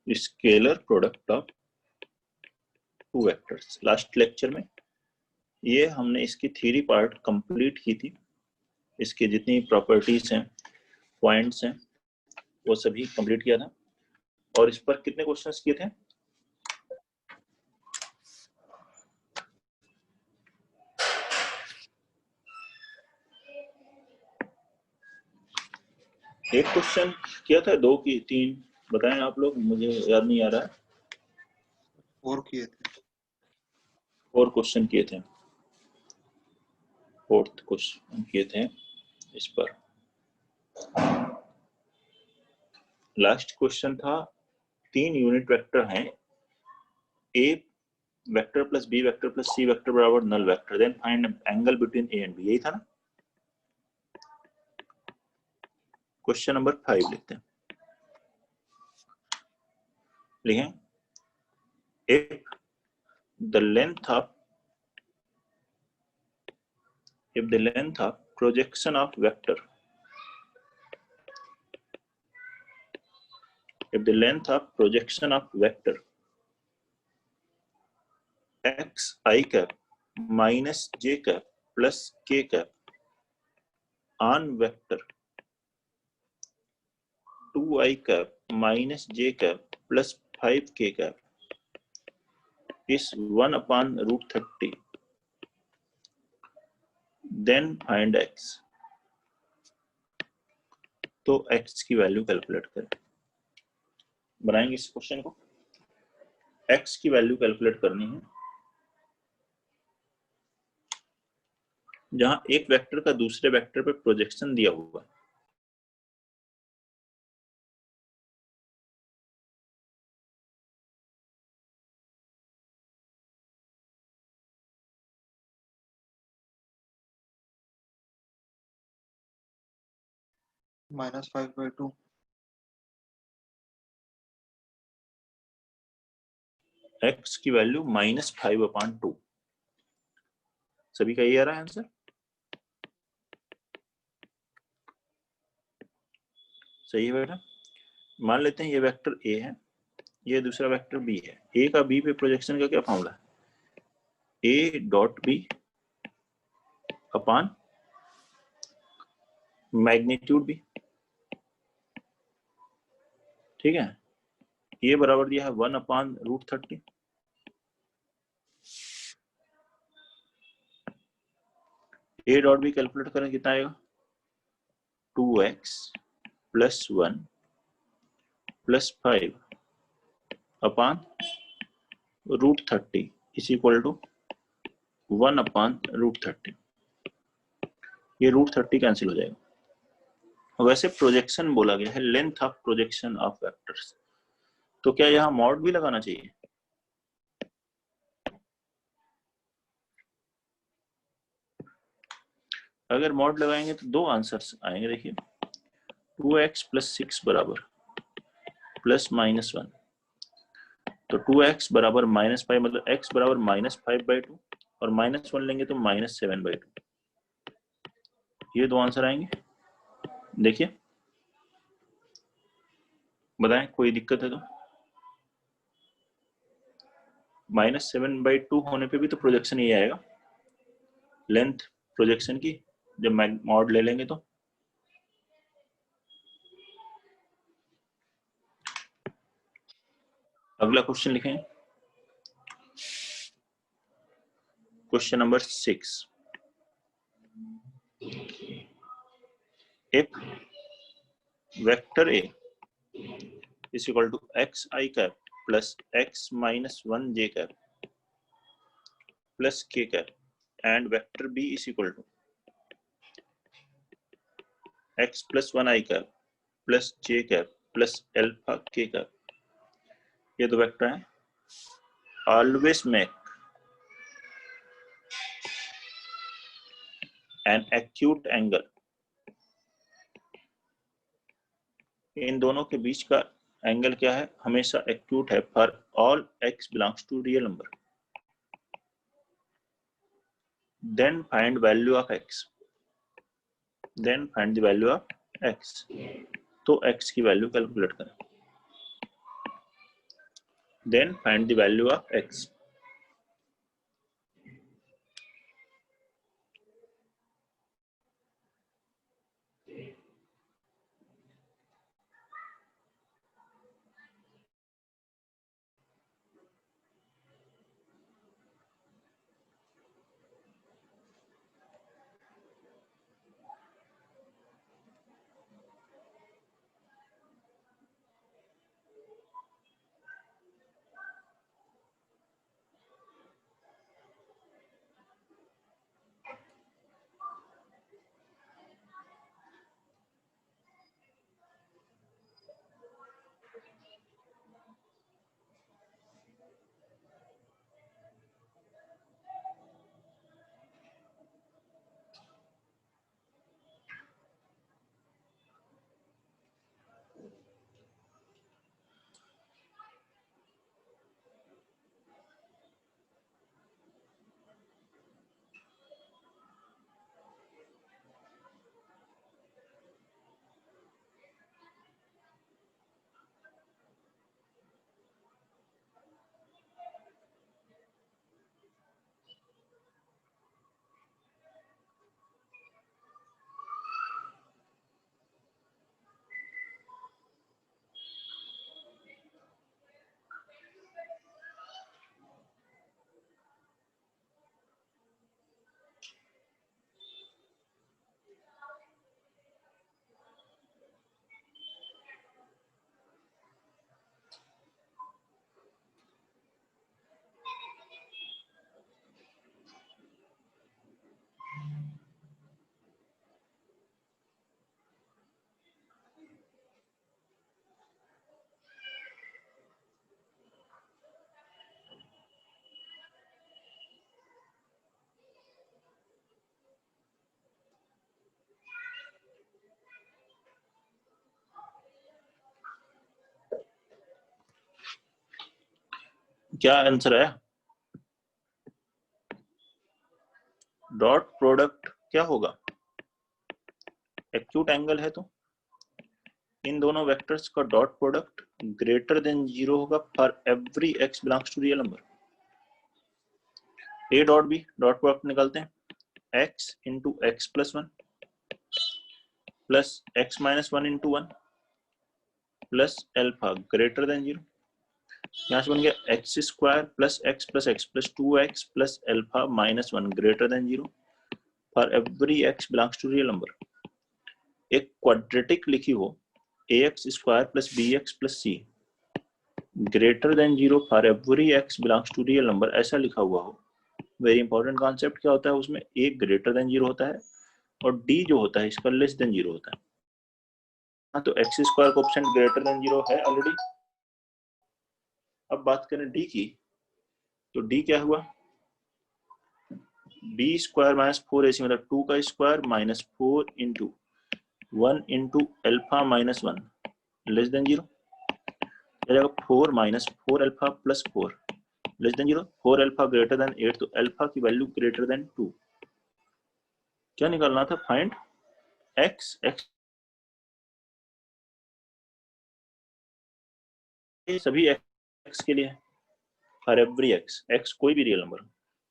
Scalar product of two vectors. Last lecture में ये हमने इसकी थ्योरी पार्ट कंप्लीट की थी, इसके जितनी प्रॉपर्टीज हैं, पॉइंट्स हैं, वो सभी कंप्लीट किया था। और इस पर कितने क्वेश्चंस किए थे? एक क्वेश्चन किया था, दो की तीन, बताएं आप लोग, मुझे याद नहीं आ रहा है। 4 किए थे। 4 क्वेश्चन किए थे, 4th क्वेश्चन किए थे इस पर। लास्ट क्वेश्चन था 3 यूनिट वेक्टर हैं, A vector plus B vector plus C vector बराबर null vector, then find angle between A and B, यही था ना। क्वेश्चन नंबर 5 लिखते हैं, लिखें if the length of projection of vector, if the length of projection of vector x I cap minus j cap plus k cap on vector 2 I cap minus j cap plus 5 k cap is 1 upon root 30, then find x। तो x की value calculate करें। बनाएंगे इस question को, x की value calculate करनी है। जहां एक वेक्टर का दूसरे वेक्टर पे प्रोजेक्शन दिया हुआ है, -5/2 x की वैल्यू -5/2। सभी का ये आ रहा है आंसर? सही है बेटा। मान लेते हैं ये वेक्टर a है, ये दूसरा वेक्टर b है। a का b पे प्रोजेक्शन का क्या फॉर्मूला है? a dot b upon magnitude b, ठीक है। ये बराबर दिया है 1 upon root 30। a dot b calculate करें, कितना आएगा? 2x plus 1 plus 5 upon root 30 is equal to 1 upon root 30। ये रूट 30 कैंसिल हो जाएगा। वैसे प्रोजेक्शन बोला गया है, length of projection of vectors, तो क्या यहाँ मॉड भी लगाना चाहिए? अगर मॉड लगाएंगे तो दो आंसर्स आएंगे, देखिए 2x प्लस 6 बराबर प्लस -1, तो 2x बराबर -5, मतलब x बराबर -5/2, और -1 लेंगे तो -7/2। ये दो आंसर आएंगे। देखिए, बताएं कोई दिक्कत है तो। -7/2 होने पे भी तो प्रोजेक्शन ये आएगा, लेंथ प्रोजेक्शन की, जब मॉड ले लेंगे तो। अगला क्वेश्चन लिखें, question number 6। if vector a is equal to xi cap plus x minus 1 j cap plus k cap and vector b is equal to x plus 1 I cap plus j cap plus alpha k cap, ये दो vector हैं। Always make an acute angle, इन दोनों के बीच का angle क्या है? हमेशा एक्यूट है for all x belongs to real number. Then find value of x, then find the value of x। तो x की वैल्यू कैलकुलेट करें। then find the value of x. क्या आंसर है? डॉट प्रोडक्ट क्या होगा? Acute angle है तो इन दोनों वेक्टर्स का डॉट प्रोडक्ट ग्रेटर देन 0 होगा for every x belongs to real number. A dot b dot product निकालते हैं, x into x plus one plus x minus one into one plus alpha greater than 0। यहाँ से बन गया x square plus x plus 2x plus alpha minus one greater than 0 for every x belongs to real number. एक quadratic लिखी हो ax square plus bx plus c greater than 0 for every x belongs to real number, ऐसा लिखा हुआ हो। Very important concept क्या होता है उसमें, a ग्रेटर देन 0 होता है और d जो होता है इसका लेस देन 0 होता है। हाँ, तो x square coefficient greater than 0 है ऑलरेडी। अब बात करें d की, तो d क्या हुआ, b स्क्वायर माइनस 4ac मतलब 2 का square minus 4 into 1 into alpha minus 1 less than 0 जाएगा 4 minus 4 alpha plus 4 less than 0। 4 alpha greater then 8 तो एल्फा की वैल्यू ग्रेटर देन 2। क्या निकालना था, फाइंड x। x सभी x के लिए फॉर एवरी x कोई भी रियल नंबर,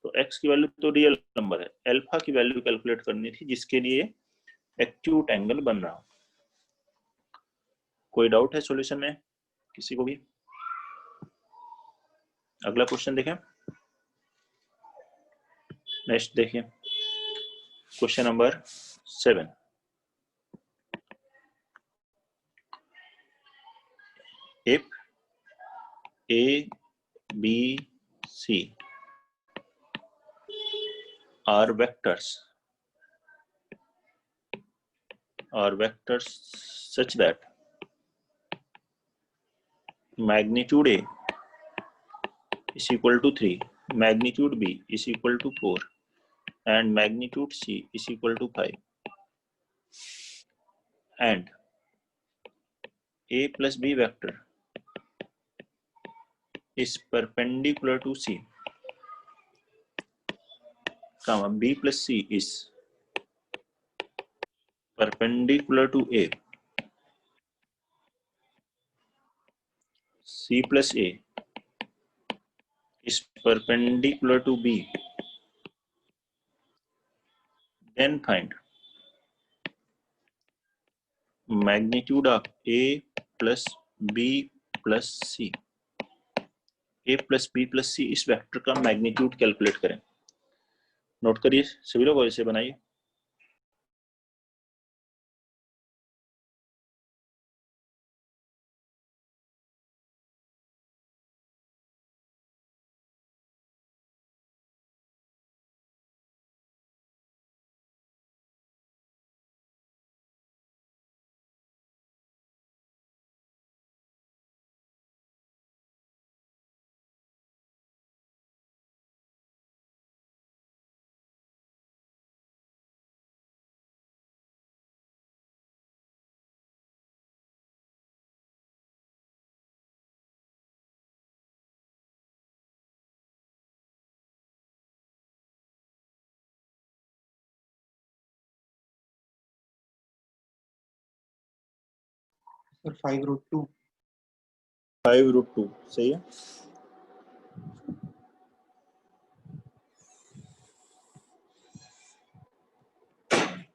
तो x की वैल्यू तो रियल नंबर है, एल्फा की वैल्यू कैलकुलेट करनी थी जिसके लिए एक्यूट एंगल बन रहा। कोई डाउट है सॉल्यूशन में किसी को भी? अगला क्वेश्चन देखें, नेक्स्ट देखिए question number 7। If A, B, C are vectors such that magnitude A is equal to 3, magnitude B is equal to 4 and magnitude C is equal to 5, and A plus B vector is perpendicular to C, comma B plus C is perpendicular to A, C plus A perpendicular to B, then find magnitude of A plus B plus C. A plus B plus C, इस vector का magnitude calculate करें। Note करिए सभी लोग, ऐसे बनाइए। Sir 5√2। 5√2 सही है।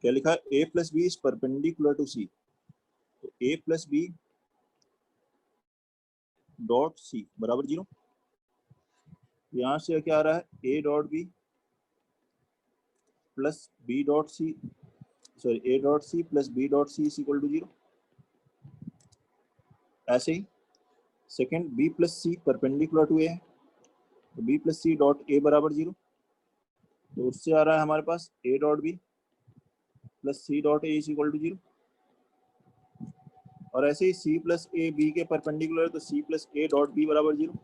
क्या लिखा है? A plus B is perpendicular to C, तो A plus B dot C बराबर 0। यहां से क्या आ रहा है? A dot B plus B dot C, sorry A dot C plus B dot C is equal to 0। ऐसे ही second B plus C perpendicular to A है, तो B plus C dot A बराबर 0, तो उससे आ रहा है हमारे पास A dot B plus C dot A is equal to 0। और ऐसे ही C प्लस A B के परपेंडिकुलर है, तो C plus A dot B बराबर 0।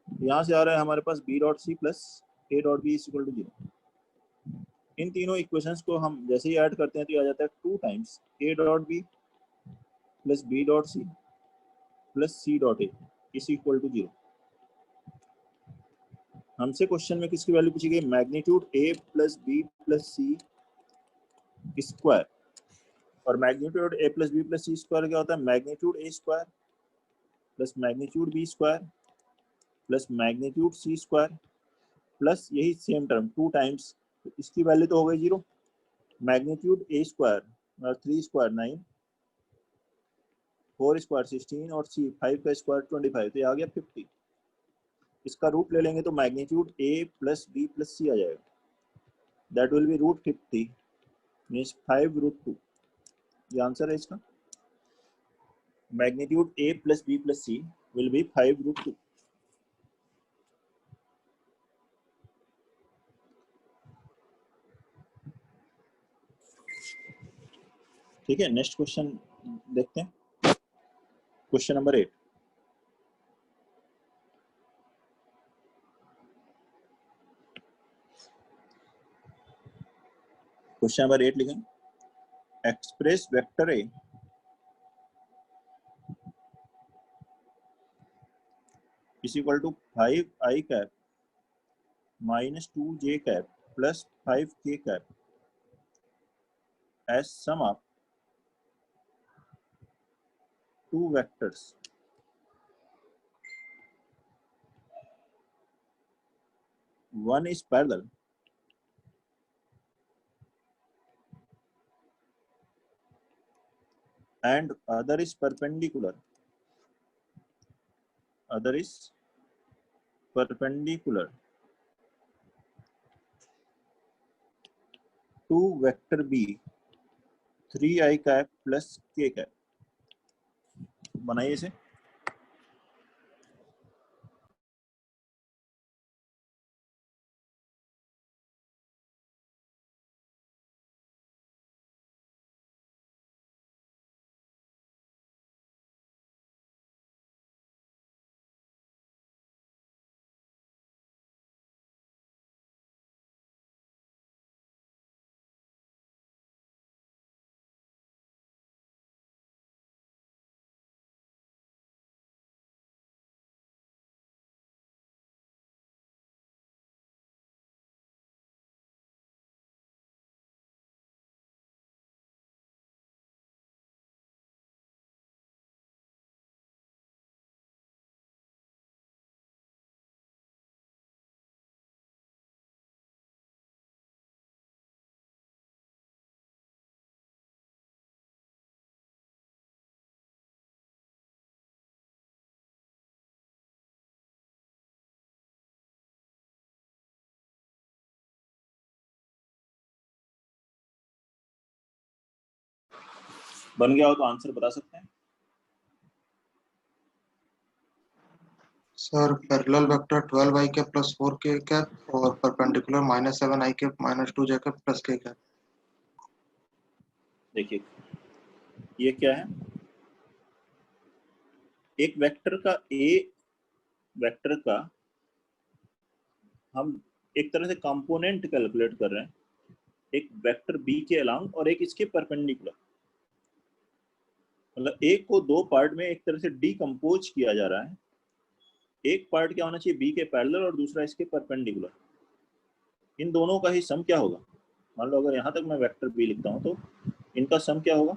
यहाँ से आ रहा है हमारे पास B dot C plus A dot B is equal to 0। इन तीनों इक्वेशंस को हम जैसे ही ऐड करते हैं तो आ जाता है 2 times A dot B plus B dot C plus C dot A is equal to 0। हमसे क्वेश्चन में किसकी वैल्यू पूछी गई? Magnitude A plus B plus C square. और magnitude A plus B plus C square क्या होता है? Magnitude A square plus magnitude B square plus magnitude C square plus यही सेम टर्म 2 टाइम्स, तो इसकी वैल्यू तो हो गई 0। मैग्नीट्यूड A स्क्वायर और 3 स्क्वायर 9, 4 स्क्वायर 16 और C 5 का स्क्वायर 25, तो ये आ गया 50। इसका रूट ले लेंगे तो magnitude A plus B plus C आ जाएगा, that will be root 50 means 5√2। ये आंसर है इसका। Magnitude A plus B plus C will be 5√2। ठीक है, नेक्स्ट क्वेश्चन देखते हैं। Question number 8। क्वेश्चन नंबर 8 लिखें, express vector A is equal to 5i cap minus 2j cap plus 5k cap as sum of 2 vectors. One is parallel and other is perpendicular. Other is perpendicular to vector B 3i cap plus k cap। बनाइए इसे। बन गया हो तो answer बता सकते हैं। Sir parallel vector 12 i cap plus 4 k cap और perpendicular -7 i cap -2 j cap plus k cap. देखिए ये क्या है, एक वेक्टर का ए वेक्टर का हम एक तरह से कंपोनेंट कैलकुलेट कर रहे हैं, एक वेक्टर बी के अलोंग और एक इसके परपेंडिकुलर। मतलब एक को दो पार्ट में एक तरह से डीकम्पोज किया जा रहा है। एक पार्ट क्या होना चाहिए, बी के पैरेलल और दूसरा इसके परपेंडिकुलर। इन दोनों का ही सम क्या होगा। मान लो अगर यहां तक मैं वेक्टर बी लिखता हूं तो इनका सम क्या होगा,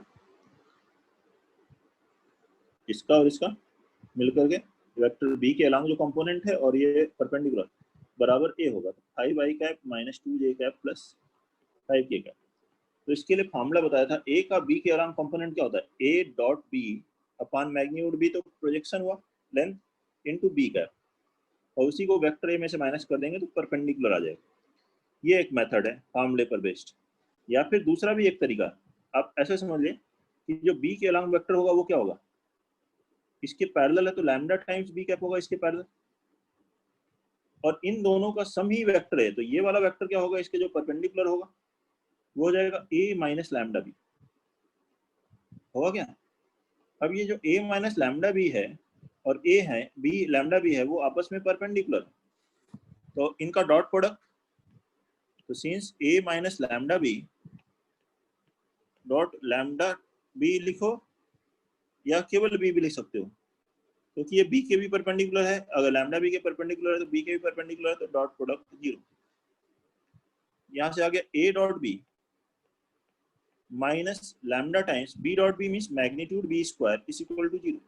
इसका और इसका मिलकर के वेक्टर बी के अलोंग जो कंपोनेंट है और ये परपेंडिकुलर बराबर ए होगा। 5i cap -2 j cap plus 5k cap. तो इसके लिए फॉर्मूला बताया था, ए का बी के अलोंग कंपोनेंट क्या होता है, a dot b upon magnitude b, तो प्रोजेक्शन हुआ लेंथ इनटू बी कैप, और उसी को वेक्टर ए में से माइनस कर देंगे तो परपेंडिकुलर आ जाएगा। ये एक मेथड है फॉर्मूले पर बेस्ड। या फिर दूसरा भी एक तरीका, आप ऐसे समझ लें कि जो बी के अलोंग वेक्टर होगा वो क्या होगा, इसके पैरेलल है तो लैम्डा टाइम्स बी कैप होगा इसके पैरेलल, और इन दोनों का सम ही वेक्टर है तो ये वाला वेक्टर क्या होगा, इसके जो परपेंडिकुलर होगा वो हो जाएगा ए माइनस लैम्डा बी। होगा क्या। अब ये जो ए माइनस लैम्डा बी है और ए है बी लैम्डा बी है वो आपस में परपेंडिकुलर, तो इनका डॉट प्रोडक्ट, तो since A minus lambda B dot lambda B लिखो या केवल बी भी लिख सकते हो, क्योंकि ये बी के भी परपेंडिकुलर है। अगर लैम्डा बी के परपेंडिकुलर है तो बी के भी परपेंडिकुलर है, तो डॉट प्रोडक्ट 0। यहां से आ गया a dot b minus lambda times b dot b means magnitude B square is equal to 0।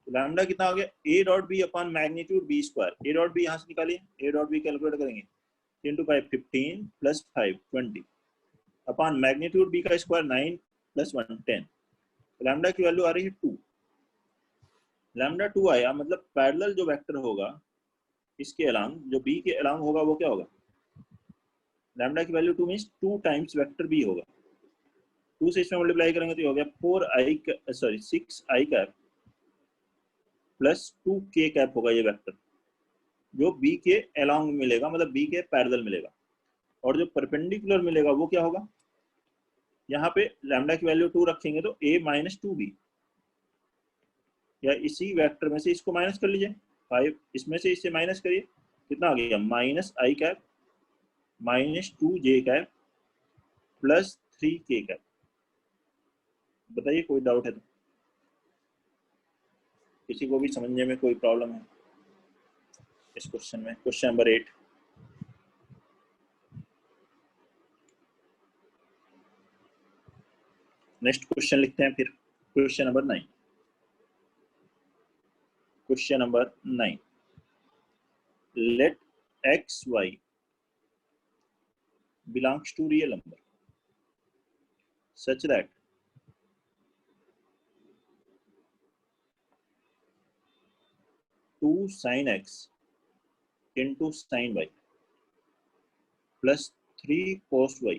तो लैम्डा कितना आ गया, a dot b upon magnitude B square. A dot b यहाँ से निकालिए, ए डॉट बी कैलकुलेट करेंगे 10 to 5 15 प्लस 5 20 upon magnitude b का स्क्वायर 9 प्लस 1 10। लैम्डा की वैल्यू आ रही है 2। लैम्डा 2 आया, मतलब पैरेलल जो वेक्टर होगा इसके अलोंग, जो बी के अलोंग होगा वो क्या होगा, लैम्डा की value 2 means 2 times vector b होगा। 2 से इसमें मल्टीप्लाई करेंगे तो ये हो गया 6i cap plus 2k cap होगा ये वेक्टर, जो बी के अलोंग मिलेगा, मतलब बी के पैरेलल मिलेगा। और जो परपेंडिकुलर मिलेगा वो क्या होगा, यहाँ पे लैम्डा की वैल्यू 2 रखेंगे तो a माइनस 2b, या इसी वेक्टर में से इसको माइनस कर लीजिए 5, इसमें से इससे माइनस करिए, कितना आ गया -i cap -2j cap plus 3k cap. बताइए कोई डाउट है तो, किसी को भी समझने में कोई प्रॉब्लम है इस क्वेश्चन में। Question number 8। नेक्स्ट क्वेश्चन लिखते हैं फिर, question number 9। Question number 9, let x y belongs to real number such that 2 sin x into sin y plus 3 cos y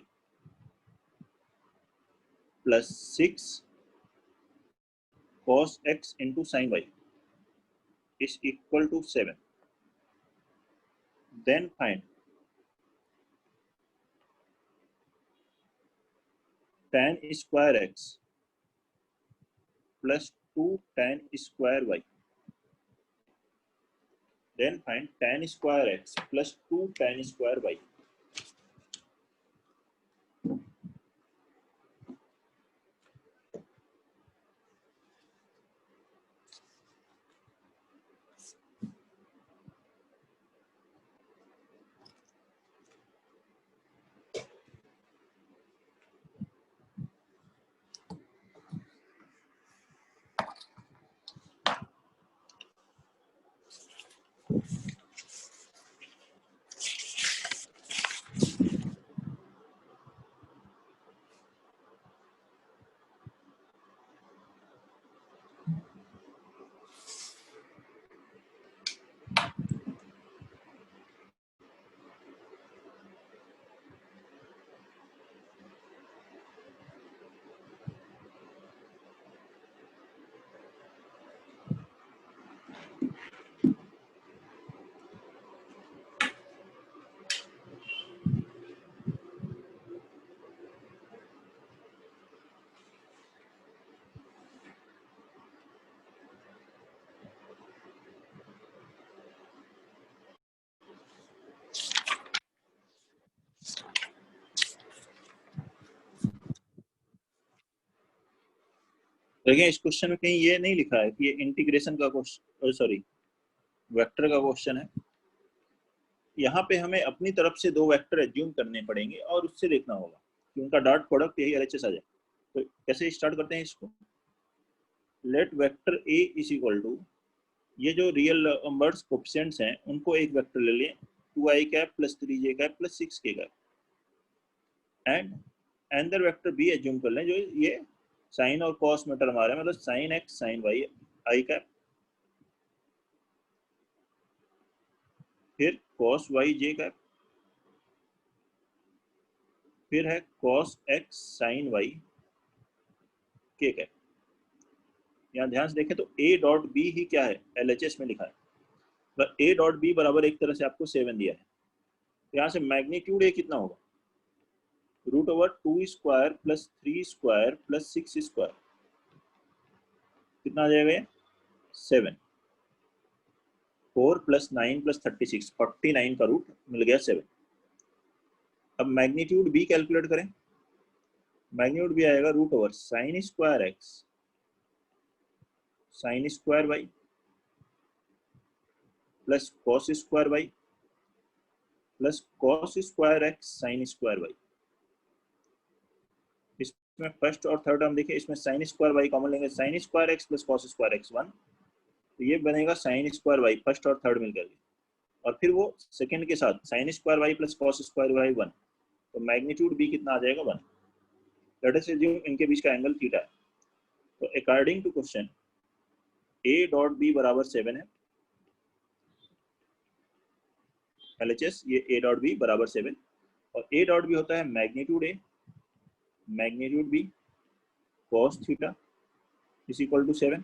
plus 6 cos x into sin y is equal to 7. Then find tan square x plus 2 tan square y. Then find tan square x plus 2 tan square y. देखिए इस question में कहीं ये नहीं लिखा है कि ये इंटीग्रेशन का क्वेश्चन, सॉरी वेक्टर का क्वेश्चन है। यहाँ पे हमें अपनी तरफ से दो वेक्टर एज्यूम करने पड़ेंगे और उससे देखना होगा कि उनका डॉट प्रोडक्ट यही एलएचएस आ जाए। तो कैसे स्टार्ट करते हैं इसको? Let vector a is equal to, ये जो रियल नंबर्स कोएफिशिएंट्स हैं उनको एक वेक्टर ले लें, 2i cap plus 3j cap plus 6k cap, and another vector b assume कर लें जो ये साइन और कॉस में टर्म आ रहा है, मतलब साइन एक्स साइन वाई आई कैप, फिर कॉस वाई जे कैप, फिर है कॉस एक्स साइन वाई के कैप। यहाँ ध्यान से देखें तो a डॉट बी ही क्या है, LHS में लिखा है, पर a डॉट बी बराबर एक तरह से आपको 7 दिया है। यहाँ से मैग्नीट्यूड a कितना होगा, root over 2 square plus 3 square plus 6 square, कितना आ जाएगा ये 7, 4 प्लस 9 प्लस 36, 49 का रूट मिल गया 7। अब मैग्नीट्यूड b कैलकुलेट करें, मैग्नीट्यूड b आएगा root over sine square x sine square y plus cos square y plus cos square x sine square y. इसमें फर्स्ट और थर्ड टर्म देखिए, इसमें साइन स्क्वायर वाई कॉमन लेंगे, sine square x plus cos square x 1, तो ये बनेगा sine square y first और third मिलकर, और फिर वो सेकंड के साथ sine square y plus cos square Y 1, तो मैग्नीट्यूड b कितना आ जाएगा 1। लेट अस अज्यूम इनके बीच का एंगल थीटा है। तो according to question a dot b बराबर 7 है, LHS ये a डॉट b बराबर 7, और a डॉट b होता है magnitude a magnitude b cos theta is equal to 7,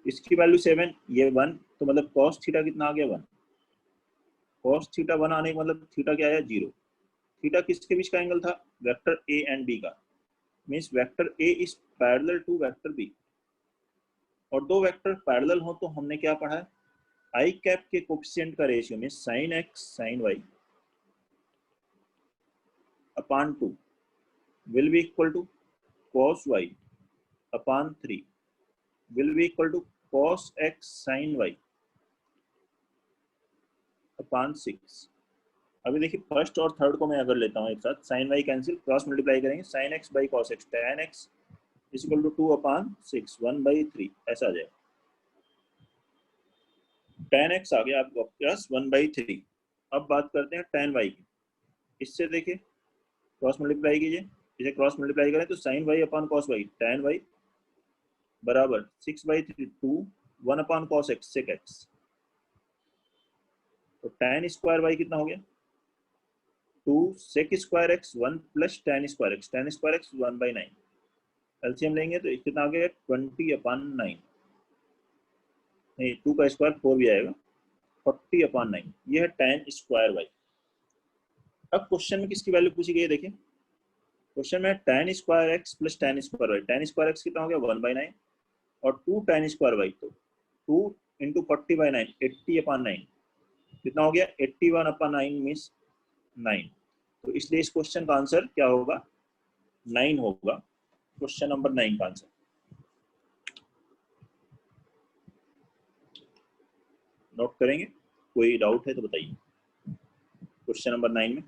इसकी वैल्यू 7, ये 1, तो मतलब cos थीटा कितना आ गया 1, cos थीटा 1 आने का मतलब थीटा क्या आया 0। थीटा किसके बीच का एंगल था, वेक्टर a एंड b का, means vector a is parallel to vector b, और दो वेक्टर पैरेलल हो तो हमने क्या पढ़ा है, आई कैप के कोएफिशिएंट का रेशियो में sine x sine y upon 2 will be equal to cos y upon 3 will be equal to cos x sin y upon 6। अभी देखिए फर्स्ट और थर्ड को मैं अगर लेता हूँ एक साथ, sine y cancel, cross multiply करेंगे, sine x by cos x tan x is equal to 2 upon 6 1/3 ऐसा आ जाएगा, tan x आ गया आपको प्लस 1/3। अब बात करते हैं tan y की, इससे देखिए क्रॉस मल्टीप्लाई कीजिए, इसे क्रॉस मल्टीप्लाई करें तो sine y upon cos y tan y बराबर 6/3 2 1 upon cos x sec x, तो tan स्क्वायर वाई कितना हो गया 2 sec square x 1 plus tan square x 1/9, LCM लेंगे तो कितना आ गया 20 अपॉन 9, नहीं 2 का स्क्वायर 4 भी आएगा, 40 अपॉन 9, ये है tan स्क्वायर वाई। अब क्वेश्चन में किसकी वैल्यू पूछी गई है, देखिए क्वेश्चन में tan square x plus tan square y, tan square x कितना हो गया 1/9 और 2 tan स्क्वायर वाई, तो 2 इंटू 40/9 80 अपॉन 9 कितना हो गया 81 अपॉन 9 मीन्स 9, तो इसलिए इस क्वेश्चन का आंसर क्या होगा 9 होगा, क्वेश्चन नंबर 9 का आंसर। नोट करेंगे, कोई डाउट है तो बताइए क्वेश्चन नंबर 9 में।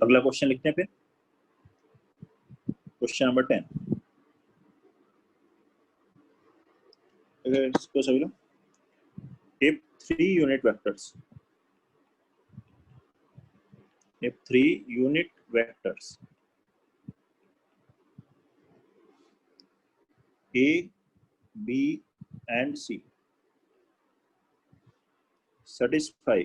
अगला क्वेश्चन लिखते हैं फिर, क्वेश्चन नंबर 10, इसको सभी लोग, if 3 unit vectors if three unit vectors A, B and C satisfy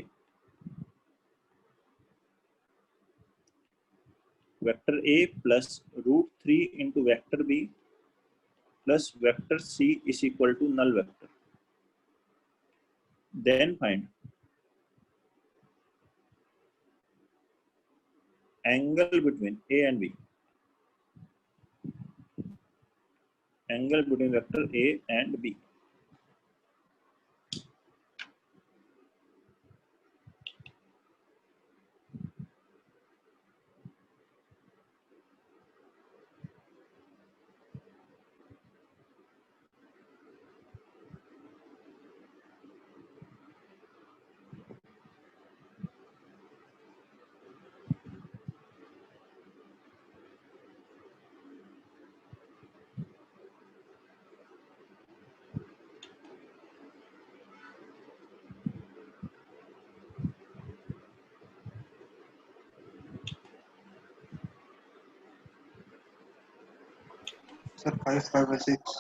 vector A plus root 3 into vector B plus vector C is equal to null vector, then find angle between A and B, angle between vector A and B. Sir, 5/6.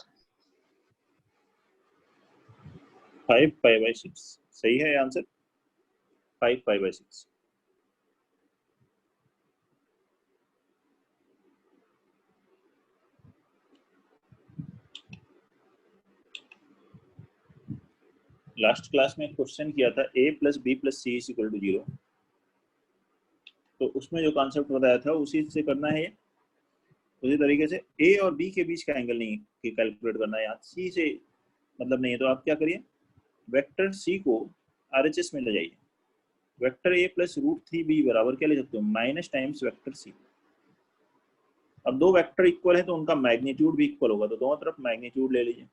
5/6 सही है answer, 5/6। Last class में question किया था a plus B plus C is equal to 0, तो उसमें जो concept बताया था उसी से करना है। उसी तरीके से a और b के बीच का एंगल नहीं कैलकुलेट करना है, यहाँ c से मतलब नहीं है, तो आप क्या करिए, वेक्टर c को RHS में ले जाइए। Vector a plus root 3b बराबर क्या ले सकते हो, माइनस टाइम्स वेक्टर c। अब दो वेक्टर इक्वल है तो उनका मैग्नीट्यूड भी इक्वल होगा, तो दोनों तरफ मैग्नीट्यूड ले लीजिए।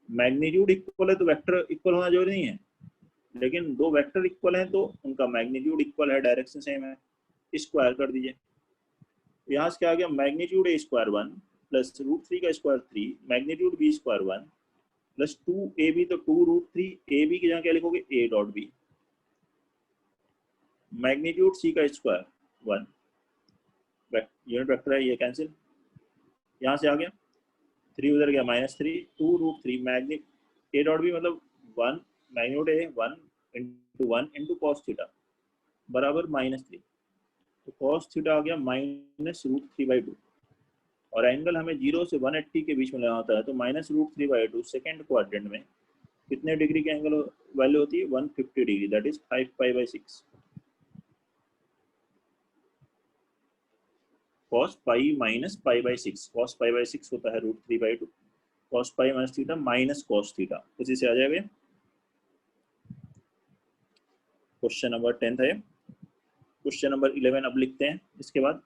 मैग्नीट्यूड इक्वल है तो वेक्टर इक्वल होना जरूरी नहीं है, लेकिन दो वेक्टर इक्वल है तो उनका मैग्नीट्यूड इक्वल है, डायरेक्शन सेम है, स्क्वायर कर दीजिए। यहाँ से क्या आ गया, magnitude a square 1 plus root 3 का square 3, magnitude b square 1 plus 2ab, तो 2 रूट 3 ab की जगह क्या लिखोगे, a dot b, magnitude c का स्क्वायर 1, यूनिट वेक्टर है, ये कैंसिल, यहाँ से आ गया 3 उधर गया -3, 2 रूट 3 मैग्नी a डॉट b मतलब 1 magnitude a 1 into cos theta बराबर -3, तो कॉस थीटा आ गया -√3/2, और एंगल हमें 0 से 180 के बीच में लेना होता है, तो -√3/2 सेकेंड क्वाड्रेंट में कितने डिग्री के एंगल वैल्यू होती है, 150 degree, that is 5/6। cos pi minus π/6, cos π/6 होता है √3/2, cos pi minus theta minus cos theta, उसी से आ जाएगा। क्वेश्चन नंबर 10 है। क्वेश्चन नंबर 11 अब लिखते हैं इसके बाद।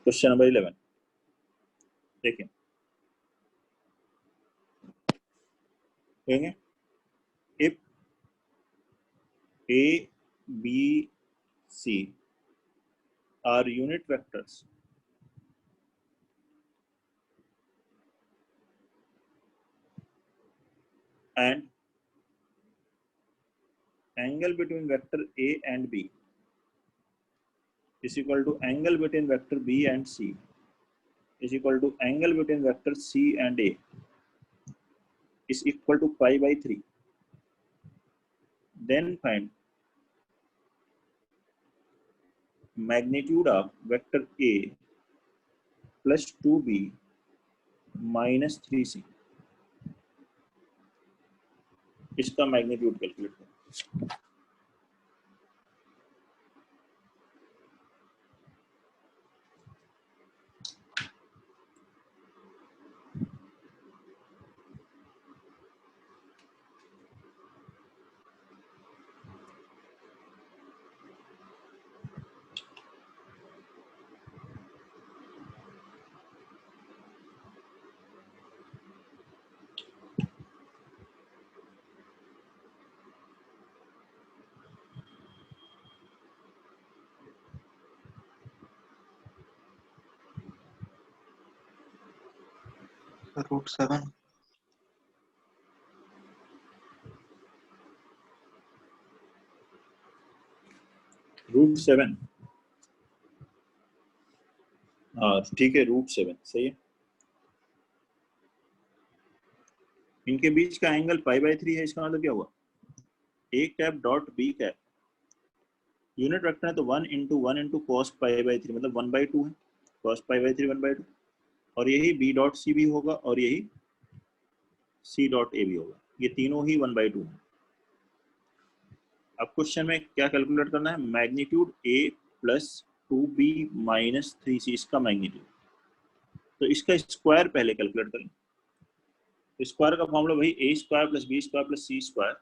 क्वेश्चन नंबर 11 देखिए, कहेंगे if a b c are unit vectors and angle between vector a and b is equal to angle between vector b and c is equal to angle between vector c and a is equal to π/3, then find magnitude of vector a plus 2b minus 3c, इसका magnitude calculate करें। √7। √7, हाँ ठीक है, √7 सही है। इनके बीच का angle π/3 है, इसका मतलब क्या हुआ, a cap dot b cap, unit रखना है तो 1 × 1 × cos π/3 मतलब 1/2 है, cos π/3 1/2, और यही b डॉट c भी होगा और यही c डॉट a भी होगा, ये तीनों ही 1/2 है। अब क्वेश्चन में क्या कैलकुलेट करना है, magnitude a plus 2b minus 3c, इसका मैग्नीट्यूड, तो इसका स्क्वायर पहले कैलकुलेट करें। स्क्वायर का फॉर्मूला वही a² + b² + c²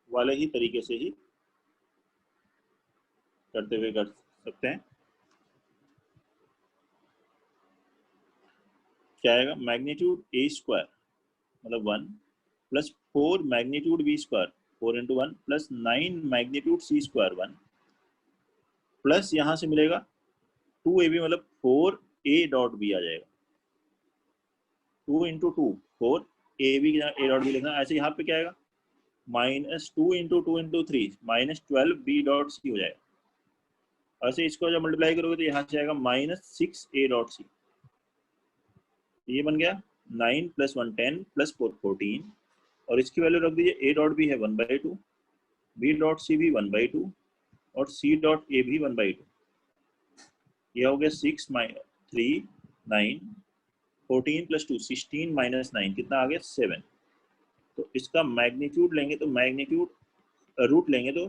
वाले ही तरीके से ही करते हुए कर सकते हैं। क्या आएगा, मैग्नीट्यूड a² मतलब 1 plus 4 magnitude b², 4 × 1 plus 9 magnitude c² 1 plus यहाँ से मिलेगा 2ab मतलब 4a डॉट b आ जाएगा, 2 × 2 4ab a डॉट b लिखना, ऐसे यहाँ पे क्या आएगा, -2 × 2 × 3 -12b डॉट c हो जाएगा। ऐसे इसको जब मल्टीप्लाई करोगे तो यहाँ से आएगा -6a डॉट c, ये बन गया 9 + 1 10 + 4 14, और इसकी वैल्यू रख दीजिए, a डॉट b है 1/2, b डॉट c भी 1/2 और c डॉट a भी 1/2, यह हो गया 6 - 3 9 14 + 2 16 - 9 कितना आ गया 7। तो इसका मैग्नीट्यूड लेंगे तो मैग्नीट्यूड रूट लेंगे तो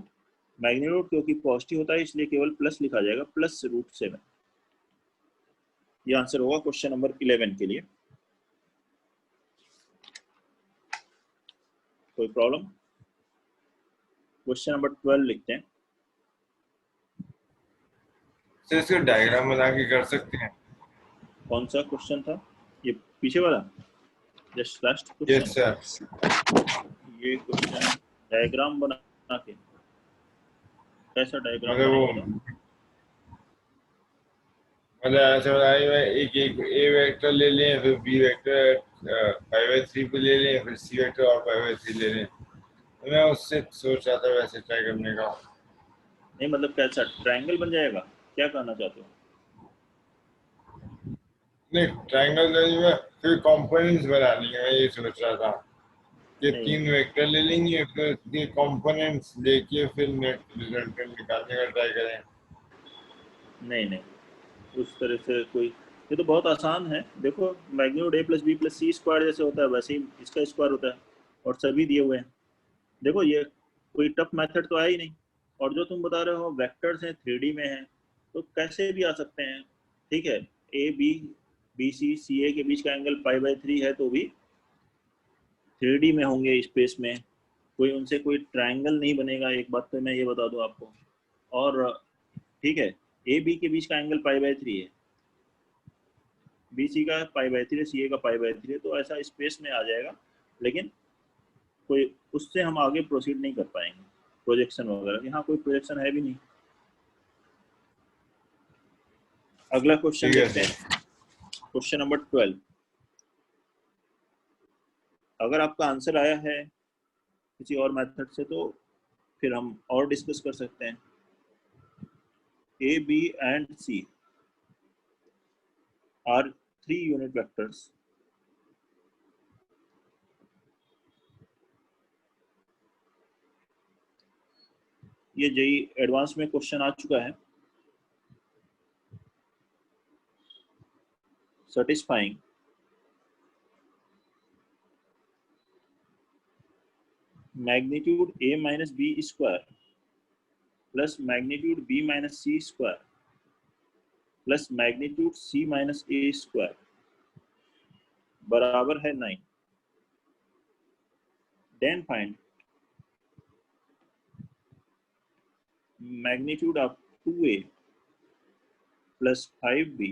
मैग्नीट्यूड क्योंकि पॉजिटिव होता है इसलिए केवल प्लस लिखा जाएगा, +√7। ये आंसर होगा क्वेश्चन नंबर 11 के लिए। कोई प्रॉब्लम? क्वेश्चन नंबर 12 लिखते हैं। सर इसका डायग्राम बना के कर सकते हैं? कौन सा क्वेश्चन था ये, पीछे वाला just last question? Yes sir. ये क्वेश्चन डायग्राम बना के, कैसा डायग्राम मतलब वो बनेगा? मतलब ऐसा बताइए, मैं एक ए वेक्टर ले लें, फिर बी वेक्टर π/3 पे ले लें, फिर सी वेक्टर और π/3 ले लें, तो मैं उससे सोच रहा था वैसे ट्राई करने का। नहीं मतलब कैसा ट्रायंगल बन जाएगा, क्या कहना चाहते हो? नहीं, ट्रायंगल में फिर कंपोनेंट्स बनानी है, मैं ये सोच रहा था कि नहीं 3 वेक्टर ले लेंगे, फिर उसके कंपोनेंट्स लेके फिर नेट रिजल्टेंट निकालने का ट्राई करें। नहीं नहीं, उस तरह से कोई, ये तो बहुत आसान है। देखो मैग्नीट्यूड a + b + c² जैसे होता है वैसे ही इसका स्क्वायर होता है, और सभी दिए हुए हैं। देखो ये कोई टफ मेथड तो है ही नहीं, और जो तुम बता रहे हो वेक्टर्स हैं 3D में हैं, तो कैसे भी आ सकते हैं। ठीक है, a b b c c a के बीच का एंगल π/3 है तो भी 3D में होंगे स्पेस में, कोई उनसे कोई ट्रायंगल नहीं बनेगा, एक बात तो मैं ये बता दूं आपको। और ठीक है, ए बी के बीच का एंगल π/3 है, बी सी का π/3 है, सी ए का π/3 है, तो ऐसा स्पेस में आ जाएगा, लेकिन कोई उससे हम आगे प्रोसीड नहीं कर पाएंगे, प्रोजेक्शन वगैरह, यहाँ कोई प्रोजेक्शन है भी नहीं। अगला क्वेश्चन ठीक है देखते हैं, क्वेश्चन नंबर 12। अगर आपका आंसर आया है किसी और मेथड से तो फिर हम और डिस्कस कर सकते हैं। A b and c are 3 unit vectors, ये जेई एडवांस में क्वेश्चन आ चुका है। satisfying magnitude a minus b square plus magnitude b minus c square plus magnitude c minus a square बराबर है 9। then find magnitude of 2a plus 5b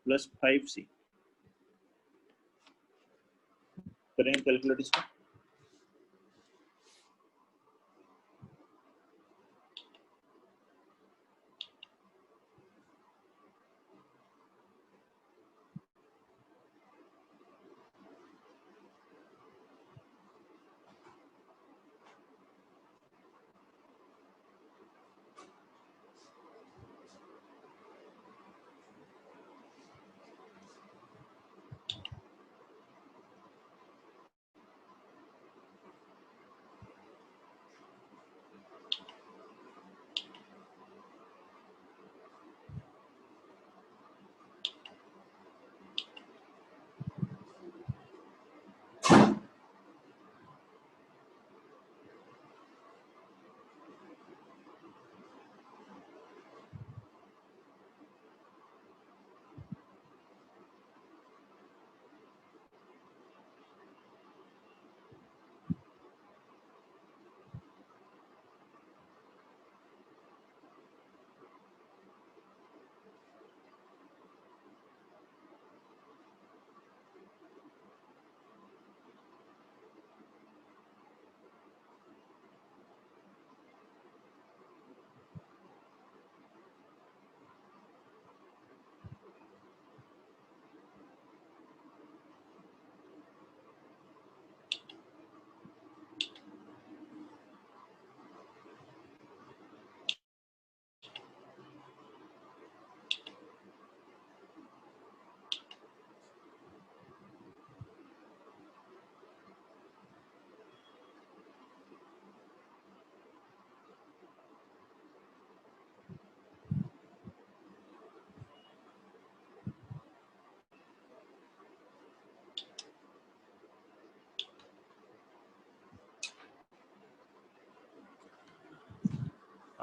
plus 5c। करेंगे calculate इसका।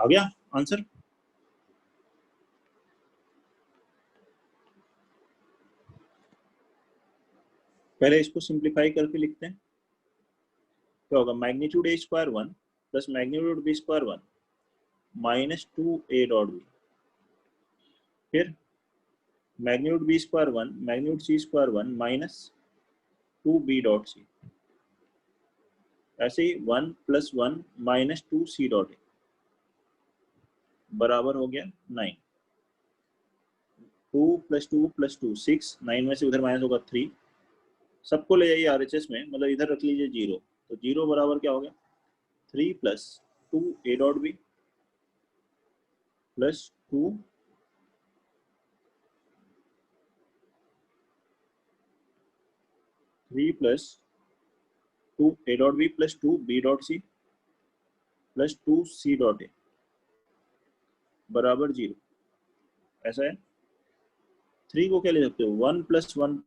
आ गया answer? पहले इसको सिंप्लीफाई करके लिखते हैं। क्या होगा? Magnitude A square 1 plus magnitude B square 1 minus 2a dot B, फिर magnitude B square 1 magnitude C square 1 minus 2b dot C, ऐसे ही 1 प्लस 1 माइनस 2c डॉट ए बराबर हो गया 9। 2 प्लस 2 प्लस 2 6, 9 में से उधर माइनस होगा 3, सबको ले जाइए RHS में, मतलब इधर रख लीजिए 0, तो 0 बराबर क्या हो गया? 3 plus 2a dot B plus 2 3 plus 2a dot B plus 2b dot c plus 2c dot ए बराबर 0। ऐसा है। 3 को क्या ले सकते हो? 1 प्लस 1,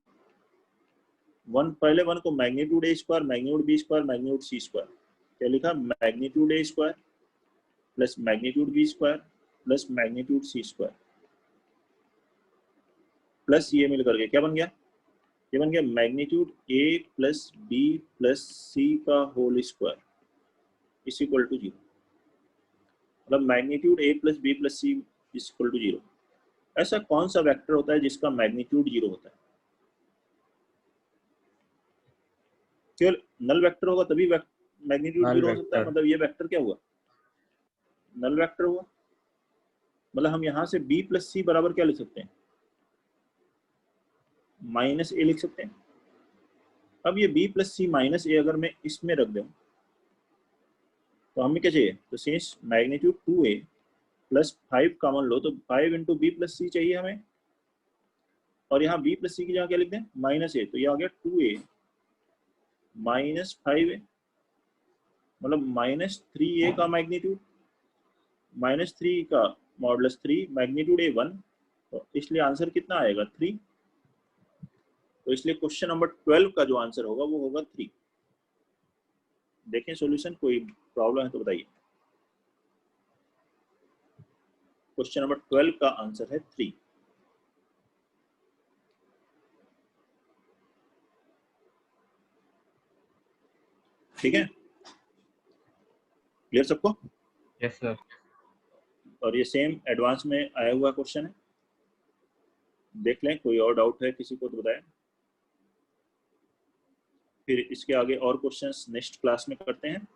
1 पहले 1 को magnitude A square magnitude B square magnitude C square, क्या लिखा? Magnitude A square plus magnitude B square plus magnitude C square plus ये मिल करके क्या बन गया? ये बन गया magnitude A plus B plus C का whole square is equal to 0। मतलब magnitude A plus B plus C is equal to 0। ऐसा कौन सा वेक्टर होता है जिसका मैग्नीट्यूड 0 होता है? केवल नल वेक्टर होगा तभी मैग्नीट्यूड 0 हो सकता है। मतलब ये वेक्टर क्या हुआ? नल वेक्टर हुआ। मतलब हम यहाँ से b प्लस सी बराबर क्या लिख सकते हैं? माइनस ए लिख सकते हैं। अब ये b प्लस सी माइनस ए अगर मैं इसमें रख दूं तो हमें क्या चाहिए? तो since magnitude 2a plus 5 common लो तो 5 इंटू बी प्लस सी चाहिए हमें, और यहाँ b प्लस सी की जगह क्या लिख दें? माइनस ए, तो ये आ गया 2a माइनस 5a, मतलब माइनस 3a का मैग्नीट्यूड, माइनस 3 का मॉडुलस 3, मैग्नीट्यूड a 1, तो इसलिए आंसर कितना आएगा? 3। तो इसलिए क्वेश्चन नंबर 12 का जो आंसर होगा वो होगा 3। देखें सॉल्यूशन, कोई प्रॉब्लम है तो बताइए। क्वेश्चन नंबर 12 का आंसर है 3। ठीक है, क्लियर सबको? Yes sir. और ये सेम एडवांस में आया हुआ क्वेश्चन है, देख लें। कोई और डाउट है किसी को तो बताएं, फिर इसके आगे और क्वेश्चंस नेक्स्ट क्लास में करते हैं।